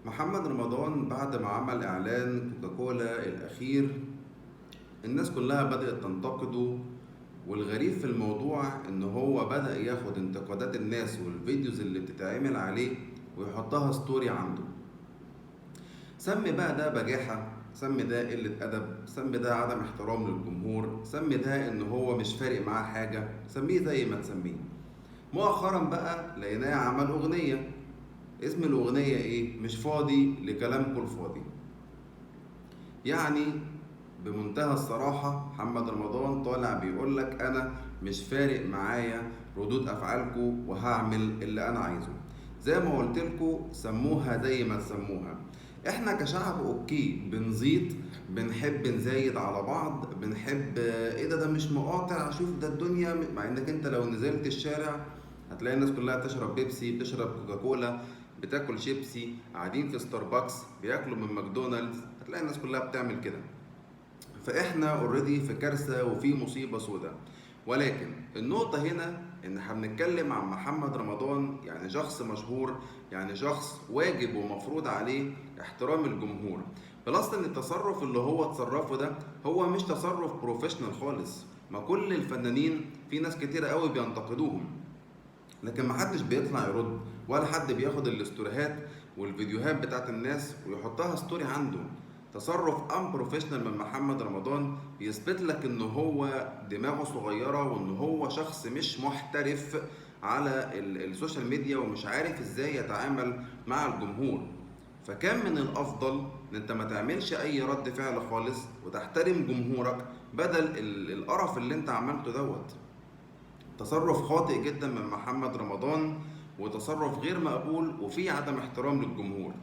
محمد رمضان بعد ما عمل إعلان كوكاكولا الأخير، الناس كلها بدأت تنتقده. والغريب في الموضوع إن هو بدأ ياخد انتقادات الناس والفيديوز اللي بتتعمل عليه ويحطها ستوري عنده. سمي بقى ده بجاحة، سمي ده قلة أدب، سمي ده عدم احترام للجمهور، سمي ده إن هو مش فارق معاه حاجة، سميه زي ما تسميه. مؤخرا بقى لقيناه عمل أغنية. اسم الأغنية إيه؟ مش فاضي لكلامكم الفاضي. يعني بمنتهى الصراحة محمد رمضان طالع بيقولك أنا مش فارق معايا ردود أفعالكم وهعمل اللي أنا عايزه. زي ما قلتلكوا سموها زي ما تسموها. احنا كشعب اوكي بنزيد، بنحب نزايد على بعض، بنحب ايه ده مش مقاطع، شوف ده الدنيا. مع انك انت لو نزلت الشارع هتلاقي الناس كلها بتشرب بيبسي، بتشرب كوكاكولا، بتاكل شيبسي، قاعدين في ستاربكس، بياكلوا من ماكدونالدز، هتلاقي الناس كلها بتعمل كده. فاحنا اوريدي في كارثه وفي مصيبه سوداء. ولكن النقطه هنا ان احنا بنتكلم عن محمد رمضان، يعني شخص مشهور، يعني شخص واجب ومفروض عليه احترام الجمهور. بلس ان التصرف اللي هو تصرفه ده هو مش تصرف بروفيشنال خالص. ما كل الفنانين في ناس كتيره قوي بينتقدوهم، لكن محدش بيطلع يرد، ولا حد بياخد الاستوريهات والفيديوهات بتاعت الناس ويحطها ستوري عنده. تصرف ان بروفيشنال من محمد رمضان بيثبت لك ان هو دماغه صغيره، وان هو شخص مش محترف على السوشيال ميديا، ومش عارف ازاي يتعامل مع الجمهور. فكان من الافضل ان انت ما تعملش اي رد فعل خالص وتحترم جمهورك، بدل القرف اللي انت عملته دوت. تصرف خاطئ جدا من محمد رمضان، وتصرف غير مقبول، وفيه عدم احترام للجمهور.